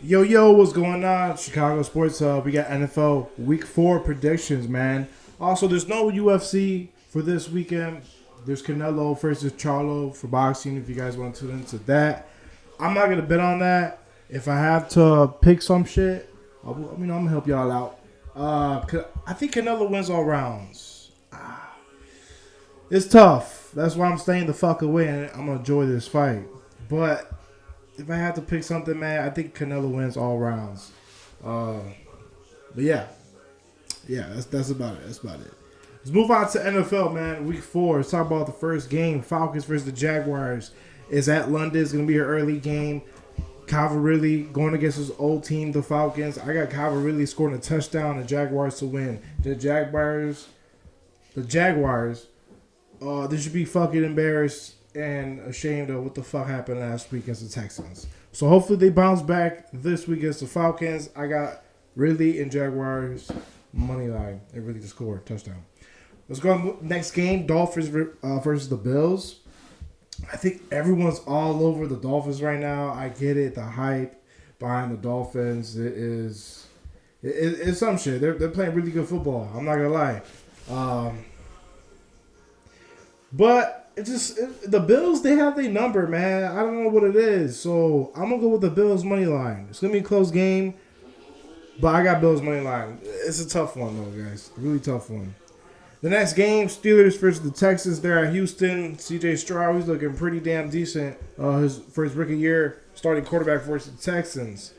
Yo, what's going on? Chicago Sports Hub. We got NFL Week 4 predictions, man. Also, there's no UFC for this weekend. There's Canelo versus Charlo for boxing if you guys want to tune into that. I'm not going to bet on that. If I have to pick some shit, I'm going to help y'all out. I think Canelo wins all rounds. It's tough. That's why I'm staying the fuck away and I'm going to enjoy this fight. But if I had to pick something, man, I think Canelo wins all rounds. But yeah, that's about it. That's about it. Let's move on to NFL, man. Week 4. Let's talk about the first game. Falcons versus the Jaguars is at London. It's gonna be an early game. Calvin Ridley going against his old team, the Falcons. I got Calvin Ridley scoring a touchdown. The Jaguars to win. The Jaguars. They should be fucking embarrassed and ashamed of what the fuck happened last week against the Texans. So hopefully they bounce back this week against the Falcons. I got Ridley and Jaguars money line. They really to score touchdown. Let's go on next game. Dolphins versus the Bills. I think everyone's all over the Dolphins right now. I get it. The hype behind the Dolphins it's some shit. They're playing really good football. I'm not gonna lie. But the Bills, they have their number, man. I don't know what it is. So I'm going to go with the Bills money line. It's going to be a close game, but I got Bills money line. It's a tough one, though, guys. A really tough one. The next game, Steelers versus the Texans. They're at Houston. C.J. Stroud, he's looking pretty damn decent for his rookie year, starting quarterback for the Texans.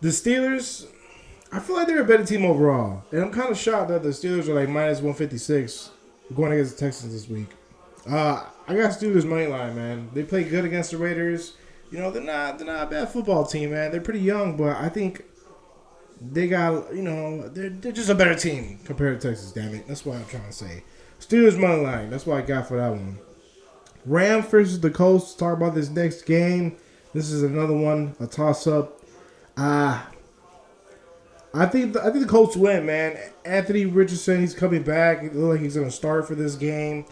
The Steelers, I feel like they're a better team overall. And I'm kind of shocked that the Steelers are like minus 156 going against the Texans this week. I got Steelers money line, man. They play good against the Raiders. You know, they're not a bad football team, man. They're pretty young, but I think they got, they're just a better team compared to Texas, damn it. That's what I'm trying to say. Steelers money line. That's what I got for that one. Rams versus the Colts. Talk about this next game. This is another one, a toss-up. I think the Colts win, man. Anthony Richardson, he's coming back. It looks like he's going to start for this game.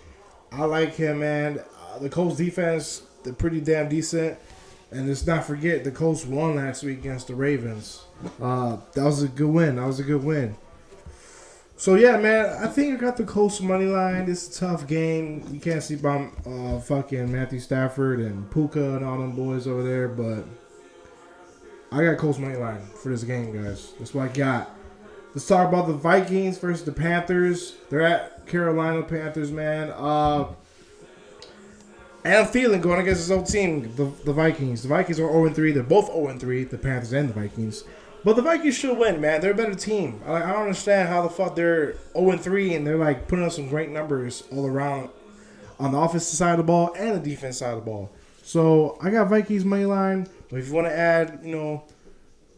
I like him, man. The Colts defense, they're pretty damn decent. And let's not forget, the Colts won last week against the Ravens. That was a good win. So, yeah, man, I think I got the Colts money line. This is a tough game. You can't sleep on fucking Matthew Stafford and Puka and all them boys over there. But I got Colts money line for this game, guys. That's what I got. Let's talk about the Vikings versus the Panthers. They're at Carolina Panthers, man. Adam Thielen going against his old team, the Vikings. The Vikings are 0-3. They're both 0-3, the Panthers and the Vikings. But the Vikings should win, man. They're a better team. I don't understand how the fuck they're 0-3 and they're like putting up some great numbers all around on the offensive side of the ball and the defense side of the ball. So I got Vikings money line. But if you want to add,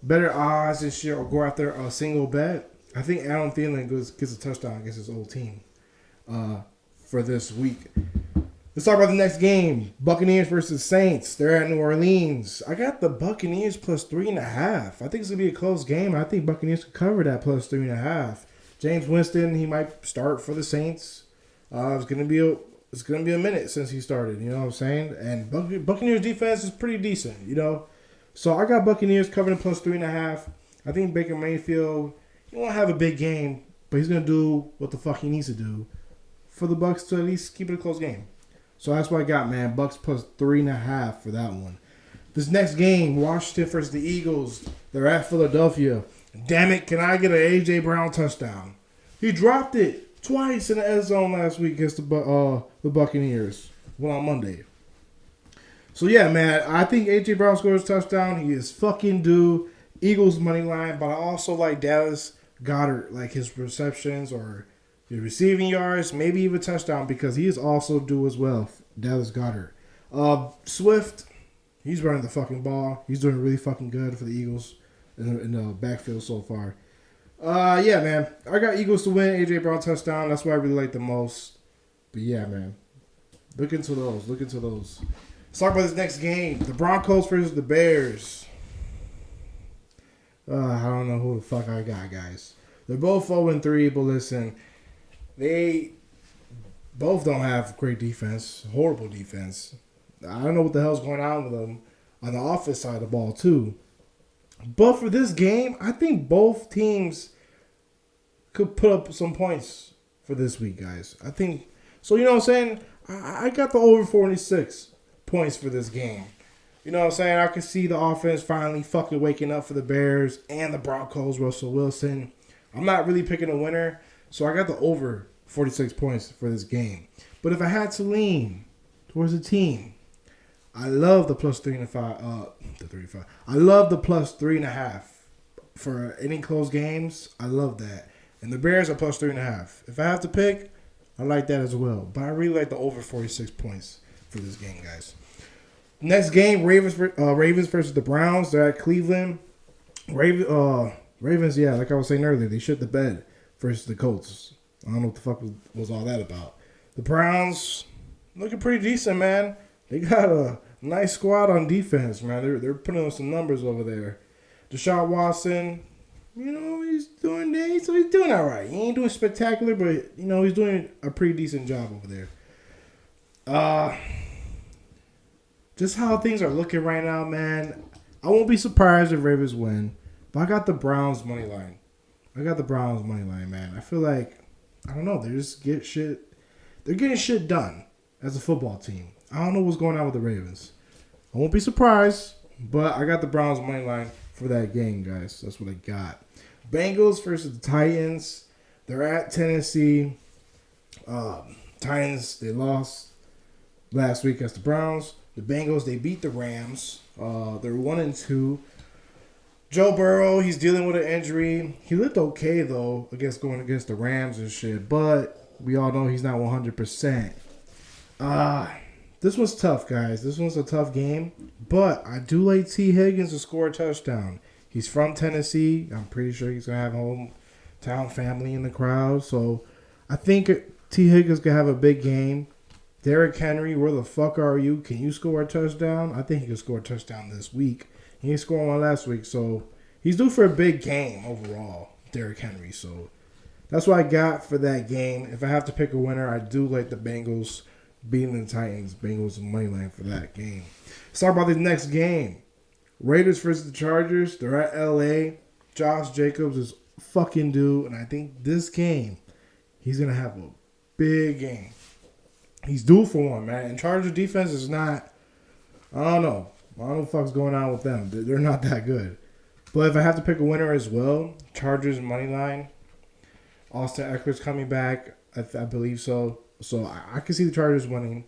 better odds and shit or go after a single bet, I think Adam Thielen gets a touchdown against his old team for this week. Let's talk about the next game. Buccaneers versus Saints. They're at New Orleans. I got the Buccaneers plus 3.5. I think it's going to be a close game. I think Buccaneers could cover that plus 3.5. James Winston, he might start for the Saints. It's going to be a minute since he started. You know what I'm saying? And Buccaneers defense is pretty decent, So I got Buccaneers covering plus 3.5. I think Baker Mayfield, he won't have a big game, but he's going to do what the fuck he needs to do for the Bucs to at least keep it a close game. So that's what I got, man. Bucs plus 3.5 for that one. This next game, Washington versus the Eagles. They're at Philadelphia. Damn it, can I get an A.J. Brown touchdown? He dropped it twice in the end zone last week against the Buccaneers. Well, on Monday. So, yeah, man, I think A.J. Brown scores a touchdown. He is fucking due. Eagles money line, but I also like Dallas Goedert, like his receptions or his receiving yards, maybe even touchdown, because he is also due as well. Dallas Goedert. Swift, he's running the fucking ball. He's doing really fucking good for the Eagles in the backfield so far. Yeah, man. I got Eagles to win. A.J. Brown touchdown. That's what I really like the most. But yeah, man. Look into those. Let's talk about this next game. The Broncos versus the Bears. I don't know who the fuck I got, guys. They're both 0-3, but listen, they both don't have great defense. Horrible defense. I don't know what the hell's going on with them on the offense side of the ball, too. But for this game, I think both teams could put up some points for this week, guys. I think so. You know what I'm saying? I got the over 46 points for this game. You know what I'm saying? I can see the offense finally fucking waking up for the Bears and the Broncos, Russell Wilson. I'm not really picking a winner, so I got the over 46 points for this game. But if I had to lean towards a team, I love the plus 3.5. The 3.5. I love the plus 3.5 for any close games. I love that. And the Bears are plus 3.5. If I have to pick, I like that as well. But I really like the over 46 points for this game, guys. Next game, Ravens versus the Browns. They're at Cleveland. Ravens, yeah, like I was saying earlier, they shit the bed versus the Colts. I don't know what the fuck was all that about. The Browns looking pretty decent, man. They got a nice squad on defense, man. They're putting on some numbers over there. Deshaun Watson, you know, he's doing all right. He ain't doing spectacular, but you know, he's doing a pretty decent job over there. Just how things are looking right now, man. I won't be surprised if Ravens win, but I got the Browns money line. Man. I feel like, I don't know, they're getting shit done as a football team. I don't know what's going on with the Ravens. I won't be surprised, but I got the Browns money line for that game, guys. That's what I got. Bengals versus the Titans. They're at Tennessee. Titans, they lost last week against the Browns. The Bengals, they beat the Rams. They're 1-2. Joe Burrow, he's dealing with an injury. He looked okay, though, going against the Rams and shit. But we all know he's not 100%. This was tough, guys. This one's a tough game. But I do like T. Higgins to score a touchdown. He's from Tennessee. I'm pretty sure he's going to have hometown family in the crowd. So I think T. Higgins can have a big game. Derrick Henry, where the fuck are you? Can you score a touchdown? I think he can score a touchdown this week. He didn't score one last week, so he's due for a big game overall, Derrick Henry. So that's what I got for that game. If I have to pick a winner, I do like the Bengals beating the Titans. Bengals money line for that game. Let's talk about the next game. Raiders versus the Chargers. They're at L.A. Josh Jacobs is fucking due, and I think this game, he's going to have a big game. He's due for one, man. And Chargers defense is not, I don't know what the fuck's going on with them. They're not that good. But if I have to pick a winner as well, Chargers money line. Austin Eckler's coming back. I believe so. So I can see the Chargers winning.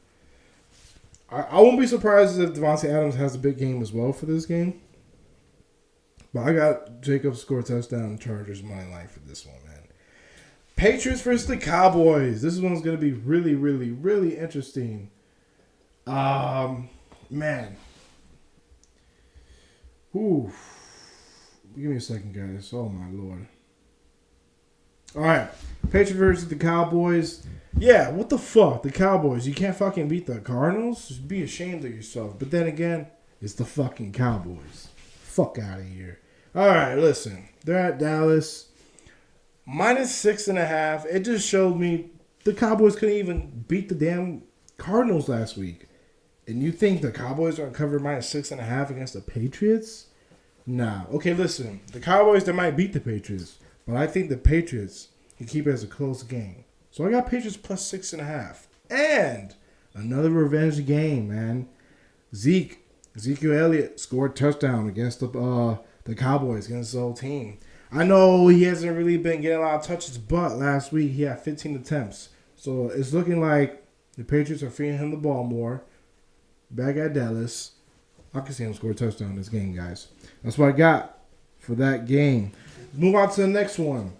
I won't be surprised if Devontae Adams has a big game as well for this game. But I got Jacobs score a touchdown, Chargers money line for this one, man. Patriots versus the Cowboys. This one's going to be really, really, really interesting. Man. Ooh. Give me a second, guys. Oh, my Lord. All right. Patriots versus the Cowboys. Yeah, what the fuck? The Cowboys. You can't fucking beat the Cardinals? Just be ashamed of yourself. But then again, it's the fucking Cowboys. Fuck out of here. All right, listen. They're at Dallas. -6.5. It just showed me the Cowboys couldn't even beat the damn Cardinals last week. And you think the Cowboys are going to cover -6.5 against the Patriots? Nah. Okay, listen. The Cowboys, they might beat the Patriots. But I think the Patriots can keep it as a close game. So I got Patriots +6.5. And another revenge game, man. Ezekiel Elliott scored a touchdown against the Cowboys, against the whole team. I know he hasn't really been getting a lot of touches, but last week he had 15 attempts. So it's looking like the Patriots are feeding him the ball more. Back at Dallas. I can see him score a touchdown in this game, guys. That's what I got for that game. Move on to the next one.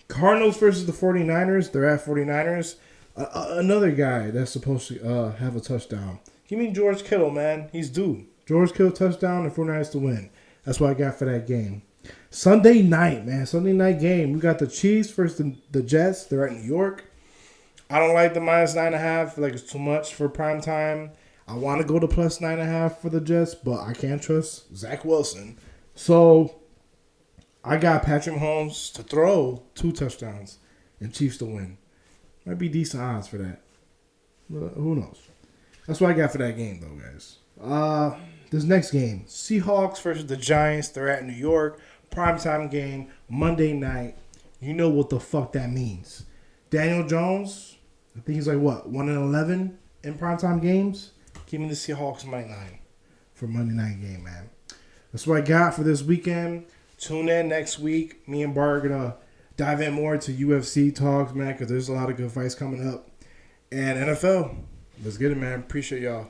Cardinals versus the 49ers. They're at 49ers. Another guy that's supposed to have a touchdown. Give me George Kittle, man. He's due. George Kittle touchdown and 49ers to win. That's what I got for that game. Sunday night, man. Sunday night game. We got the Chiefs versus the Jets. They're at New York. I don't like the -9.5. I feel like it's too much for prime time. I want to go to +9.5 for the Jets, but I can't trust Zach Wilson. So I got Patrick Mahomes to throw 2 touchdowns and Chiefs to win. Might be decent odds for that. But who knows? That's what I got for that game, though, guys. this next game, Seahawks versus the Giants. They're at New York. Primetime game, Monday night. You know what the fuck that means. Daniel Jones, I think he's like, what, 1-11 in primetime games? Give me the Seahawks money line for Monday night game, man. That's what I got for this weekend. Tune in next week. Me and Bart are going to dive in more to UFC talks, man, because there's a lot of good fights coming up. And NFL. Let's get it, man. Appreciate y'all.